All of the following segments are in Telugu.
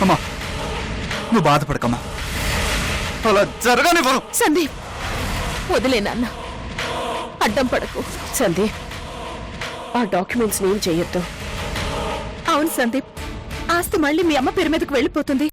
అమ్మా నువ్వు బాధపడకమ్మా, అలా జరగనివ్వరు. సందీప్ వదిలే నాన్న, అడ్డం పడకు. సందీప్, ఆ డాక్యుమెంట్స్ ఏం చెయ్యొద్దు. అవును సందీప్, ఆస్తి మళ్ళీ మీ అమ్మ పేరు మీదకు వెళ్ళిపోతుంది.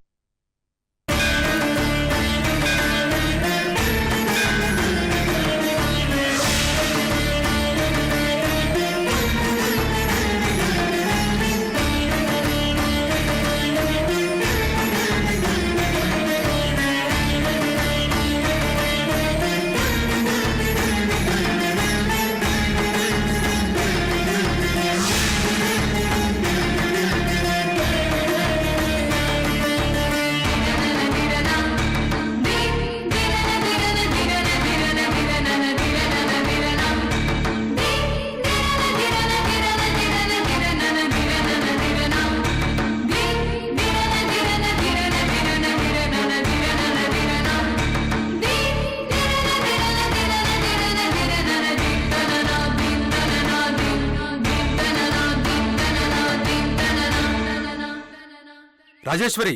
రాజేశ్వరి,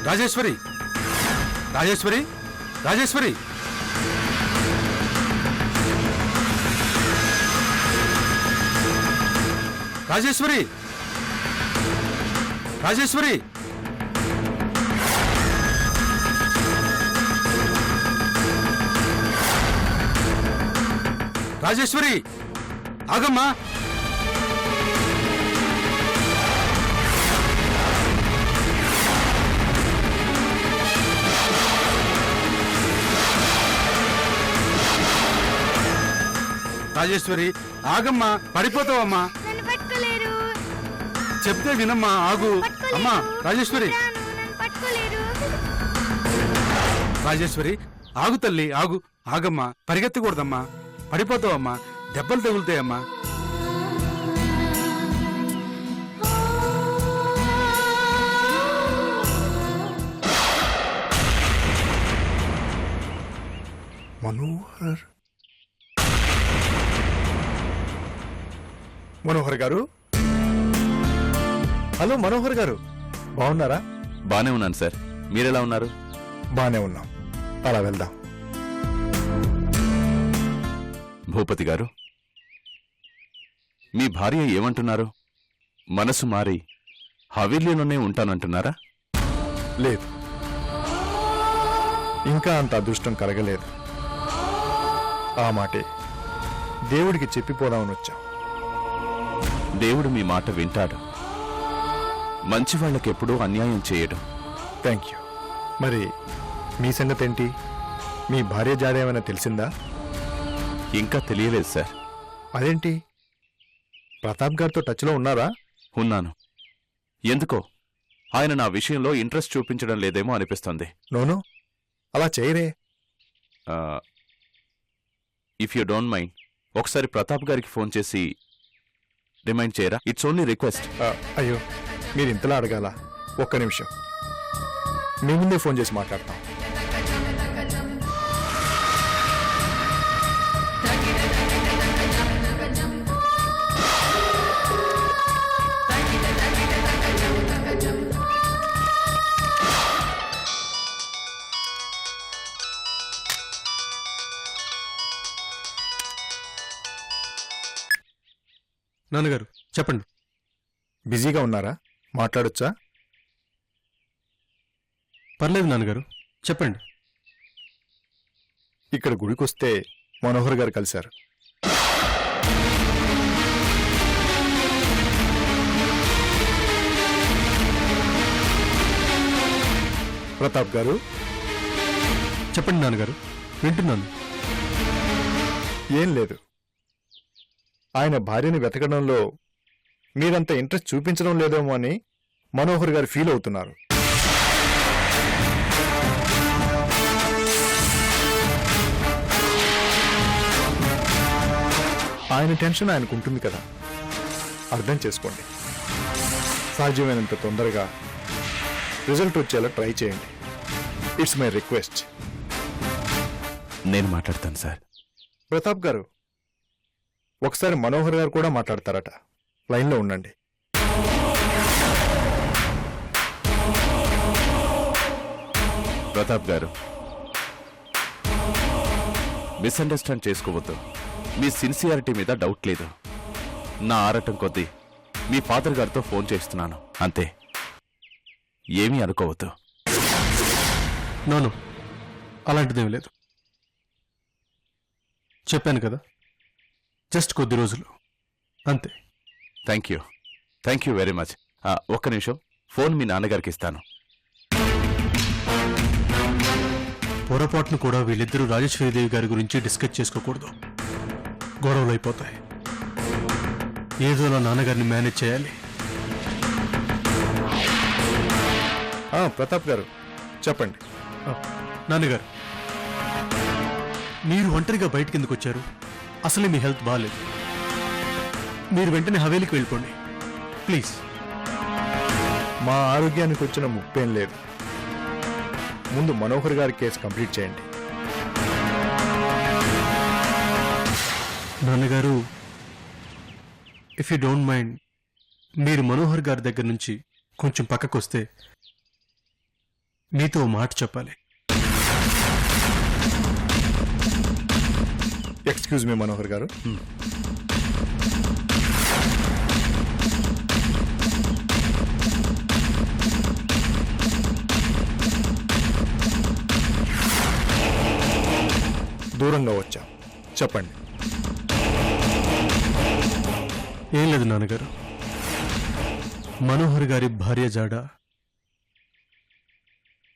రాజేశ్వరి, రాజేశ్వరి, రాజేశ్వరి, రాజేశ్వరి, రాజేశ్వరి, రాజేశ్వరి, ఆగమ్మా. రాజేశ్వరి ఆగమ్మా, పడిపోతావమ్మా. చెప్తే వినమ్మా, ఆగు అమ్మా. రాజేశ్వరి, రాజేశ్వరి ఆగు తల్లి, ఆగు. ఆగమ్మా, పరిగెత్తకూడదమ్మా, పడిపోతావమ్మా, దెబ్బలు తగులుతాయమ్మా. మనోహర్, మనోహర్ గారు, హలో మనోహర్ గారు, బాగున్నారా? బానే ఉన్నాను సార్, మీరెలా ఉన్నారు? బానే ఉన్నాం, అలా వెళ్దాం. భూపతి గారు, మీ భార్య ఏమంటున్నారు? మనసు మారి హవేలీలోనే ఉంటానంటున్నారా? లేదు, ఇంకా అంత అదృష్టం కలగలేదు. ఆ మాటే దేవుడికి చెప్పిపోదామని వచ్చాం. దేవుడు మీ మాట వింటాడు. మంచివాళ్లకెప్పుడూ అన్యాయం చేయడు. Thank you. మరి మీ సంగతి ఏంటి? మీ భార్య జాడేమైనా తెలిసిందా? ఇంకా తెలియలేదు సార్. అదేంటి, ప్రతాప్ గారితో టచ్లో ఉన్నారా? ఉన్నాను. ఎందుకో ఆయన నా విషయంలో ఇంట్రెస్ట్ చూపించడం లేదేమో అనిపిస్తుంది. నోను, అలా చేయరే. ఇఫ్ యూ డోంట్ మైండ్, ఒకసారి ప్రతాప్ గారికి ఫోన్ చేసి రిమైండ్ చేయరా? It's only request. అయ్యో, మీరు ఇంతలా అడగాల? ఒక్క నిమిషం, మీ ముందే ఫోన్ చేసి మాట్లాడతాం. నాన్నగారు చెప్పండి. బిజీగా ఉన్నారా? మాట్లాడొచ్చా? పర్లేదు నాన్నగారు, చెప్పండి. ఇక్కడ గుడికొస్తే మనోహర్ గారు కలిశారు. ప్రతాప్ గారు, చెప్పండి నాన్నగారు, వింటున్నాను. ఏం లేదు, ఆయన భార్యని వెతకడంలో మీరంత ఇంట్రెస్ట్ చూపించడం లేదేమో అని మనోహర్ గారు ఫీల్ అవుతున్నారు. ఆయన టెన్షన్ ఆయనకు ఉంటుంది కదా, అర్థం చేసుకోండి. సాధ్యమైనంత తొందరగా రిజల్ట్ వచ్చేలా ట్రై చేయండి. It's my request. నేను మాట్లాడతాను సార్. ప్రతాప్ గారు, ఒకసారి మనోహర్ గారు కూడా మాట్లాడతారట. లైన్లో ఉండండి. ప్రతాప్ గారు, మిస్అండర్స్టాండ్ చేసుకోవద్దు. మీ సిన్సియారిటీ మీద డౌట్ లేదు. నా ఆరాటం కొద్దీ మీ ఫాదర్ గారితో ఫోన్ చేస్తున్నాను అంతే. ఏమీ అనుకోవద్దు. నోను, అలాంటిదేం లేదు. చెప్పాను కదా, జస్ట్ కొద్ది రోజులు అంతే. Thank you very much. ఒక్క నిమిషం, ఫోన్ మీ నాన్నగారికి ఇస్తాను. పొరపాటును కూడా వీళ్ళిద్దరూ రాజేశ్వరీదేవి గారి గురించి డిస్కస్ చేసుకోకూడదు. గొడవలు అయిపోతాయి. ఏదో నా నాన్నగారిని మేనేజ్ చేయాలి. ప్రతాప్ గారు చెప్పండి. నాన్నగారు, మీరు ఒంటరిగా బయటికి ఎందుకు వచ్చారు? అసలే మీ హెల్త్ బాగాలేదు. మీరు వెంటనే హవేలీకి వెళ్ళిపోండి ప్లీజ్. మా ఆరోగ్యానికి వచ్చిన ముప్పేం లేదు. ముందు మనోహర్ గారి కేసు కంప్లీట్ చేయండి. నాన్నగారు, ఇఫ్ యూ డోంట్ మైండ్, మీరు మనోహర్ గారి దగ్గర నుంచి కొంచెం పక్కకు వస్తే మీతో ఓ మాట చెప్పాలి. ఎక్స్క్యూజ్ మీ మనోహర్ గారు. దూరంగా వచ్చాం, చెప్పండి. ఏం లేదు నాన్నగారు, మనోహర్ గారి భార్య జాడ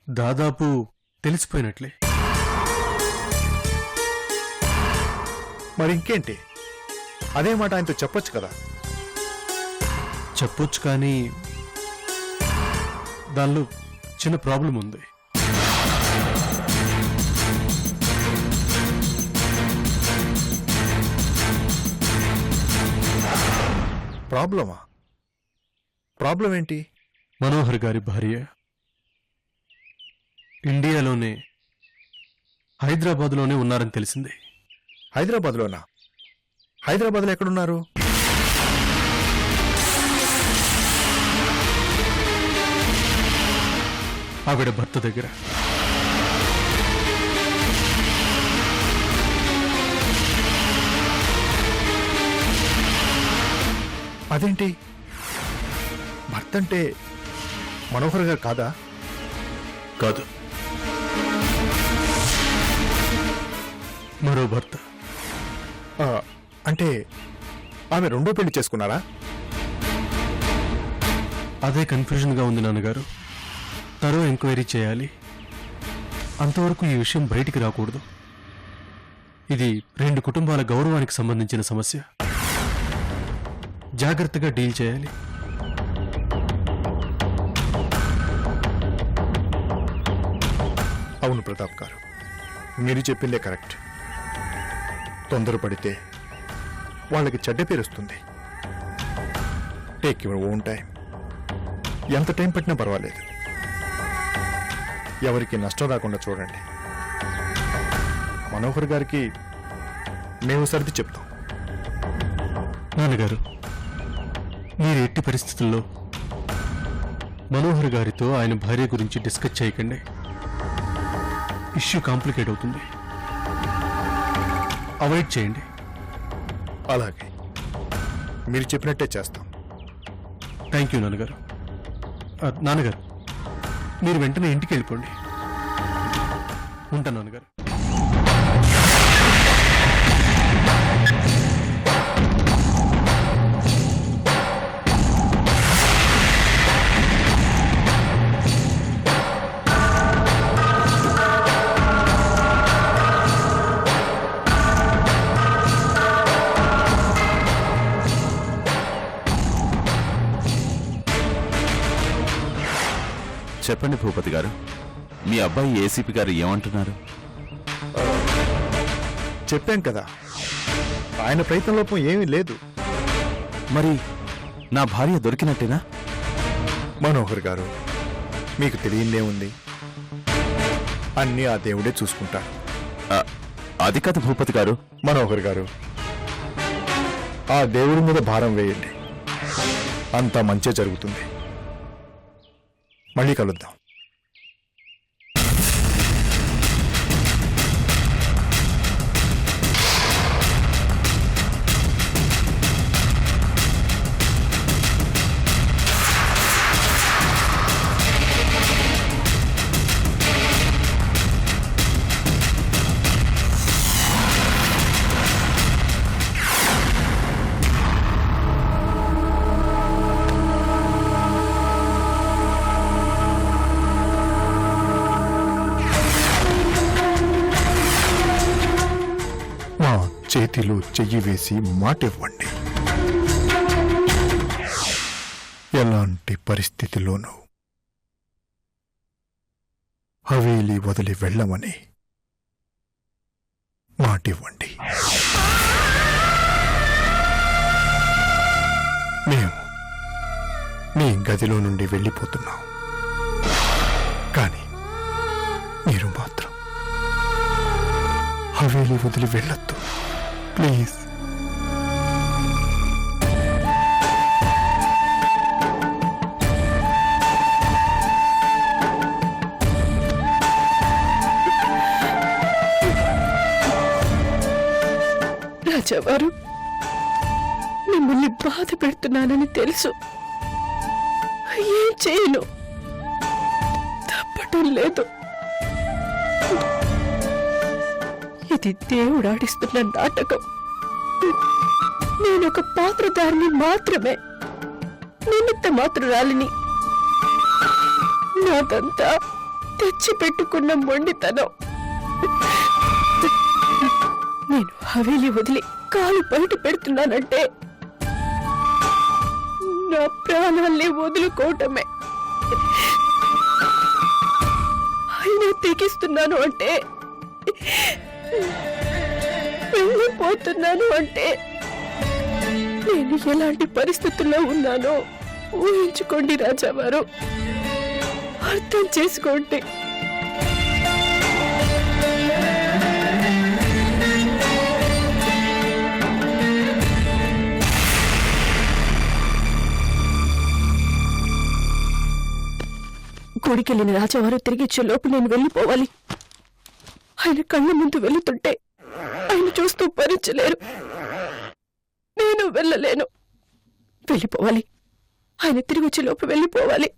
దాదాపు తెలిసిపోయినట్లే. మరి ఇంకేంటి, అదే మాట ఆయనతో చెప్పొచ్చు కదా. చెప్పొచ్చు, కానీ దానిలో చిన్న ప్రాబ్లం ఉంది. ప్రాబ్లమా? ప్రాబ్లం ఏంటి? మనోహర్ గారి భార్య ఇండియాలోనే హైదరాబాద్లోనే ఉన్నారని తెలిసింది. హైదరాబాద్లోనా? హైదరాబాద్లో ఎక్కడున్నారు? ఆవిడ భర్త దగ్గర. అదేంటి, భర్త అంటే మనోహర్ గారు కాదా? కాదు, మరో భర్త. అంటే ఆమె రెండో పెళ్లి చేసుకున్నారా? అదే కన్ఫ్యూజన్గా ఉంది నాన్నగారు. తరో ఎంక్వైరీ చేయాలి. అంతవరకు ఈ విషయం బయటికి రాకూడదు. ఇది రెండు కుటుంబాల గౌరవానికి సంబంధించిన సమస్య. జాగ్రత్తగా డీల్ చేయాలి. అవును ప్రతాప్ గారు, మీరు చెప్పిందే కరెక్ట్. తొందరపడితే వాళ్ళకి చెడ్డ పేరు వస్తుంది. Take your own time. ఎంత టైం పట్టినా పర్వాలేదు. ఎవరికి నష్టం రాకుండా చూడండి. మనోహర్ గారికి మేము సర్ది చెప్తాం. నాన్నగారు, మీరు ఎట్టి పరిస్థితుల్లో మనోహర్ గారితో ఆయన భార్య గురించి డిస్కస్ చేయకండి. ఇష్యూ కాంప్లికేట్ అవుతుంది. అవాయిడ్ చేయండి. అలాగే, మీరు చెప్పినట్టే చేస్తాం. థ్యాంక్ యూ నాన్నగారు. నాన్నగారు, మీరు వెంటనే ఇంటికి వెళ్ళిపోండి. ఉంటాను నాన్నగారు. చెప్పండి భూపతి గారు, మీ అబ్బాయి ఏసీపీ గారు ఏమంటున్నారు? చెప్పాం కదా, ఆయన ప్రయత్న లోపం ఏమీ లేదు. మరి నా భార్య దొరికినట్టేనా? మనోహర్ గారు, మీకు తెలియందే ఉంది. అన్నీ ఆ దేవుడే చూసుకుంటాడు. అది కథ భూపతి గారు. మనోహర్ గారు, ఆ దేవుడి మీద భారం వేయండి. అంతా మంచే జరుగుతుంది. మళ్ళీ కలుద్దాం. ఛాతీలో చెయ్యి వేసి మాటివ్వండి. ఎలాంటి పరిస్థితిలోనూ హవేలీ వదిలి వెళ్ళమని మాటివ్వండి. మేము మీ గదిలో నుండి వెళ్ళిపోతున్నాం, కానీ మీరు మాత్రం హవేలీ వదిలి వెళ్ళొద్దు ప్లీజ్. రాజావారు, మిమ్మల్ని బాధ పెడుతున్నానని తెలుసు. ఏం చేయను, తప్పటం లేదు. ఇది దేవుడు ఆడిస్తున్న నాటకం. నేనొక పాత్రధారిని మాత్రమే, నిమిత్త మాత్రురాలిని. నాదంతా తెచ్చిపెట్టుకున్న మొండితనం. నేను హవేలీ వదిలి కాలు బయట పెడుతున్నానంటే నా ప్రాణాల్ని వదులుకోవటమే. అయినా తెగిస్తున్నాను అంటే, వెళ్ళిపోతున్నాను అంటే నేను ఎలాంటి పరిస్థితుల్లో ఉన్నానో ఊహించుకోండి రాజావారు, అర్థం చేసుకోండి. గుడికెళ్ళిన రాజావారు తిరిగిచ్చే లోపు నేను వెళ్ళిపోవాలి. ఆయన కళ్ళ ముందు వెళుతుంటే ఆయన చూస్తూ భరించలేరు, నేను వెళ్ళలేను. వెళ్ళిపోవాలి, ఆయన తిరిగి వచ్చే లోపు వెళ్ళిపోవాలి.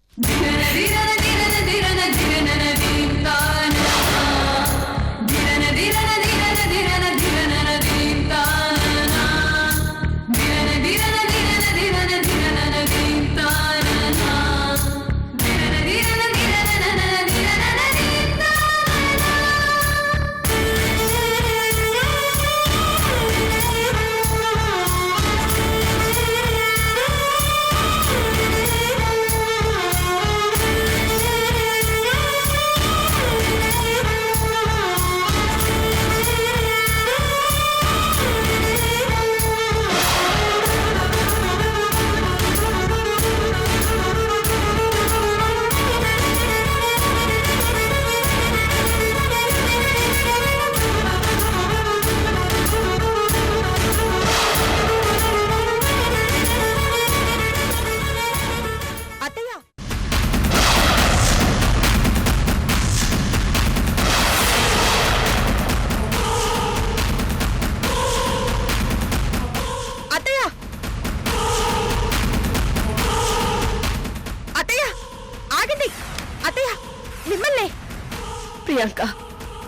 ప్రియాంక,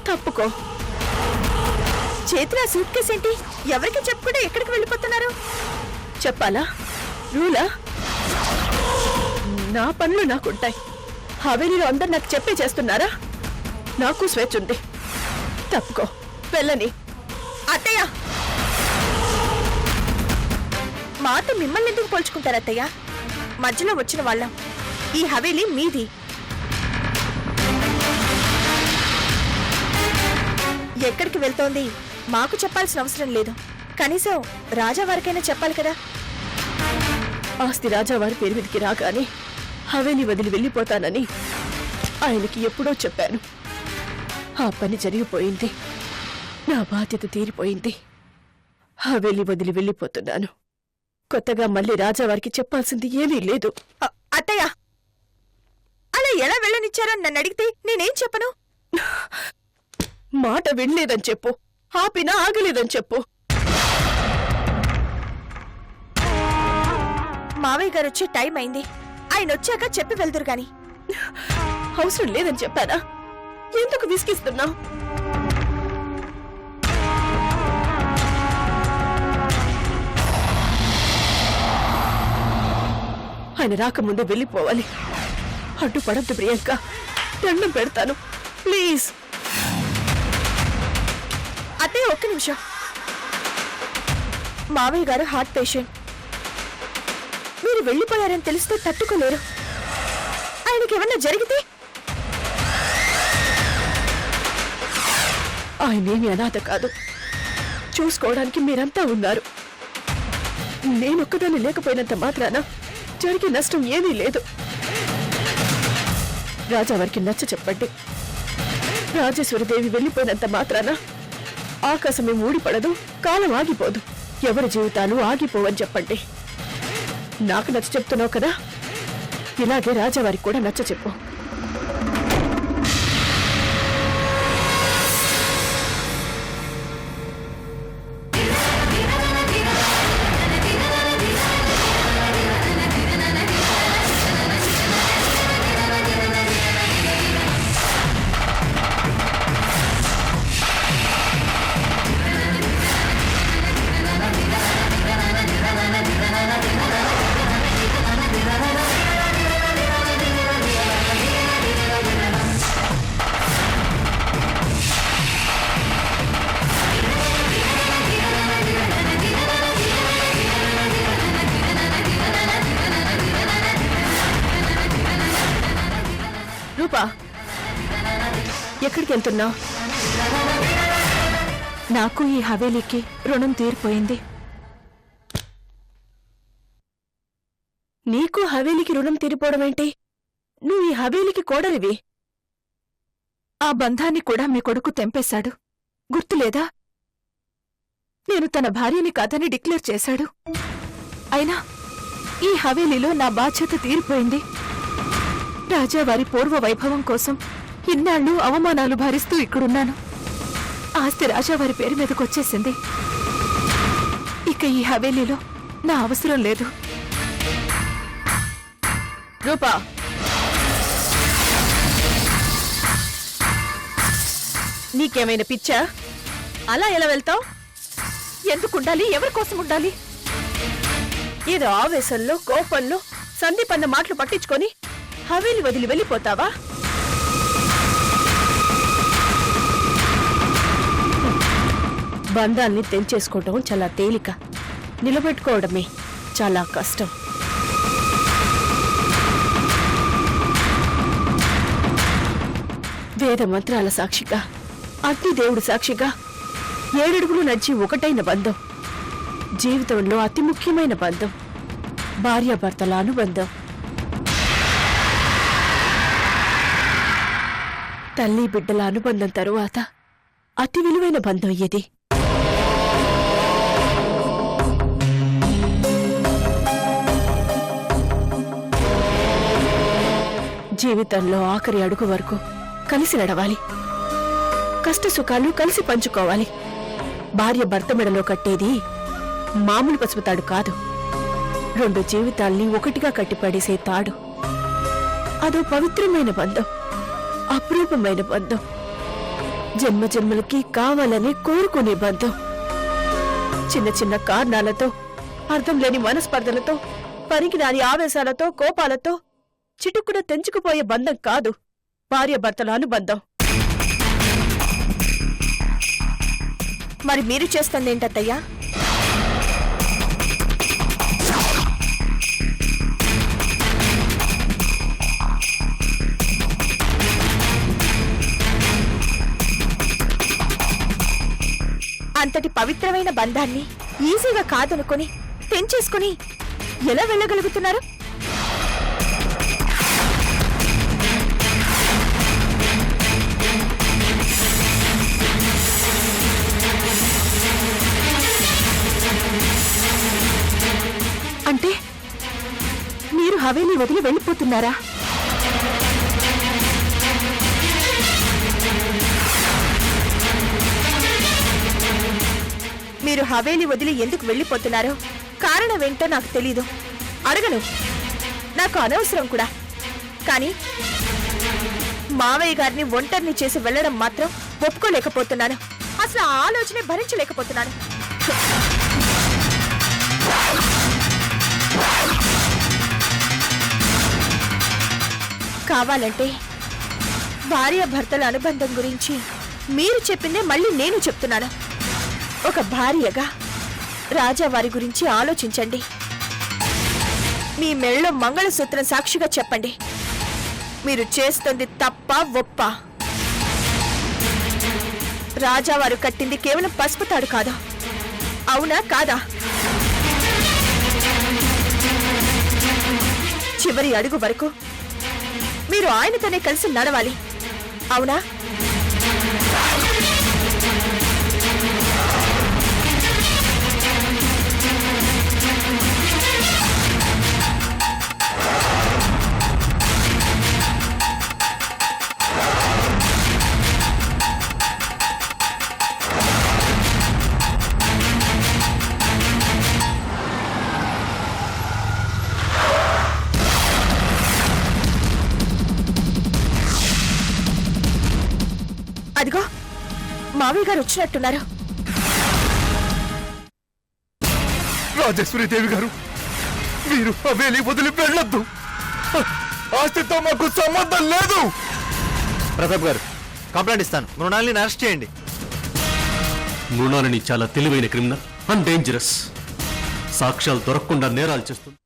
తప్పుకో. చేతిలో సూట్ కేసు ఏంటి? ఎవరికి చెప్పకుండా ఎక్కడికి వెళ్ళిపోతున్నారు? చెప్పాలా? రూలా? నా పనులు నాకుంటాయి. హవేలీలో అందరు నాకు చెప్పే చేస్తున్నారా? నాకు స్వేచ్ఛ ఉంది. తప్పుకో, వెళ్ళని. అత్తయ్య, మాతో మిమ్మల్ని ఎందుకు పోల్చుకుంటారు అత్తయ్య? మధ్యలో వచ్చిన వాళ్ళం. ఈ హవేలీ మీది. ఎక్కడికి వెళ్తోంది మాకు చెప్పాల్సిన అవసరం లేదు. కనీసం రాజావారికైనా చెప్పాలి కదా. ఆస్తి రాజావారి పేరు మీదకి రాగానే హవేలీ వదిలి వెళ్ళిపోతానని ఆయనకి ఎప్పుడో చెప్పాను. ఆ పని జరిగిపోయింది, నా బాధ్యత తీరిపోయింది. హవేలీ వదిలి వెళ్ళిపోతున్నాను. కొత్తగా మళ్ళీ రాజావారికి చెప్పాల్సింది ఏమీ లేదు. అత్తయ్య, అలా ఎలా వెళ్ళనిచ్చారని నన్ను అడిగితే నేనేం చెప్పను? మాట వినలేదని చెప్పు, ఆపినా ఆగలేదని చెప్పు. మావయ్య గారు వచ్చే టైం అయింది, ఆయన వచ్చాక చెప్పి వెళ్దురు గాని. అవసరం లేదని చెప్పానా? ఎందుకు విసిగిస్తున్నావు? ఆయన రాకముందే వెళ్ళిపోవాలి. అడ్డుపడద్దు ప్రియాంక, దండం పెడతాను ప్లీజ్. అత్తయ్య, ఒక్క నిమిషం. మావయ్య గారు హార్ట్ పేషెంట్. మీరు వెళ్ళిపోయారని తెలిస్తే తట్టుకోలేరు. ఆయనకి ఏమన్నా జరిగితే ఆయనేమి అనాథ కాదు. చూసుకోవడానికి మీరంతా ఉన్నారు. నేనొక్కదాన్ని లేకపోయినంత మాత్రాన జరిగే నష్టం ఏమీ లేదు. రాజావారికి నచ్చ చెప్పండి. రాజేశ్వరిదేవి వెళ్ళిపోయినంత మాత్రాన ఆకాశమే ఊడిపడదు, కాలం ఆగిపోదు, ఎవరి జీవితాలు ఆగిపోవని చెప్పండి. నాకు నచ్చ చెప్తున్నావు కదా, ఇలాగే రాజావారికి కూడా నచ్చ చెప్పు. రూపా, ఎక్కడికి వెళ్తున్నావు? నాకు ఈ హవేలీకి రుణం తీరిపోయింది. నీకు హవేలీకి రుణం తీరిపోవడం ఏంటి? నువ్వు ఈ హవేలీకి కోడలివి. ఆ బంధాన్ని కూడా మీ కొడుకు తెంపేశాడు, గుర్తులేదా? నేను తన భార్యని కాదని డిక్లేర్ చేశాడు. అయినా ఈ హవేలీలో నా బాధ్యత తీరిపోయింది. రాజావారి పూర్వ వైభవం కోసం ఇన్నాళ్ళు అవమానాలు భరిస్తూ ఇక్కడున్నాను. ఆస్తి రాజావారి పేరు మీదకొచ్చేసింది. ఇక ఈ హవేలీలో నా అవసరం లేదు. రూపా, నీకేమైనా పిచ్చా? అలా ఎలా వెళ్తావు? ఎందుకుండాలి? ఎవరి కోసం ఉండాలి? ఏదో ఆవేశంలో, కోపంలో సందీపన్న మాటలు పట్టించుకొని హవేలి వదిలి వెళ్ళిపోతావా? బంధాన్ని తెంచేసుకోవడం చాలా తేలిక, నిలబెట్టుకోవడమే చాలా కష్టం. వేద మంత్రాల సాక్షిగా, అగ్నిదేవుడు సాక్షిగా 7 అడుగులు నడిచి ఒకటైన బంధం, జీవితంలో అతి ముఖ్యమైన బంధం, భార్యాభర్తల అనుబంధం. తల్లి బిడ్డల అనుబంధం తరువాత అతి విలువైన బంధం ఇది. జీవితంలో ఆఖరి అడుగు వరకు కలిసి నడవాలి, కష్ట సుఖాలు కలిసి పంచుకోవాలి. భార్య భర్త మెడలో కట్టేది మామూలు పసుపు తాడు కాదు, 2 జీవితాల్ని ఒకటిగా కట్టిపడేసే తాడు. అదో పవిత్రమైన బంధం, అపురూపమైన బంధం, జన్మ జన్మలకి కావాలని కోరుకునే బంధం. చిన్న చిన్న కారణాలతో, అర్థం లేని మనస్పర్ధలతో, పనికిరాని ఆవేశాలతో, కోపాలతో చిటుక్కున తెంచుకుపోయే బంధం కాదు భార్యాభర్తల అనుబంధం. మరి మీరు చేస్తుందేంటత్తయ్యా? అంతటి పవిత్రమైన బంధాన్ని ఈజీగా కాదనుకొని తెంచేసుకుని ఎలా వెళ్ళగలుగుతున్నారు? అంటే మీరు హవేలీ వదిలి వెళ్ళిపోతున్నారా? మీరు హవేలీ వదిలి ఎందుకు వెళ్ళిపోతున్నారో కారణమేంటో నాకు తెలీదు, అడగను, నాకు అనవసరం కూడా. కానీ మావయ్య గారిని ఒంటరిని చేసి వెళ్ళడం మాత్రం ఒప్పుకోలేకపోతున్నాను. అసలు ఆ ఆలోచనే భరించలేకపోతున్నాను. కావాలంటే భార్యాభర్తల అనుబంధం గురించి మీరు చెప్పిందే మళ్ళీ నేను చెప్తున్నాను. ఒక భార్యగా రాజా వారి గురించి ఆలోచించండి. మీ మెళ్ళో మంగళసూత్రం సాక్షిగా చెప్పండి, మీరు చేస్తుంది తప్ప ఒప్ప? రాజావారు కట్టింది కేవలం పసుపు తాడు కాదా? అవునా కాదా? చివరి అడుగు వరకు మీరు ఆయనతోనే కలిసి నడవాలి, అవునా? అదిగో మావయ్య గారు వచ్చినట్టున్నారు. రాజేశ్వరి దేవి గారు, మీరు హవేలి వదిలి వెళ్ళొద్దు. ఆస్తితో మాకు సంబంధం లేదు. ప్రతాప్ గారు, కంప్లైంట్ ఇస్తాను. మృణాలిని అరెస్ట్ చేయండి. మృణాలిని చాలా తెలివైన క్రిమినల్ అండ్ డేంజరస్. సాక్ష్యాలు దొరకకుండా నేరాలు చేస్తుంది.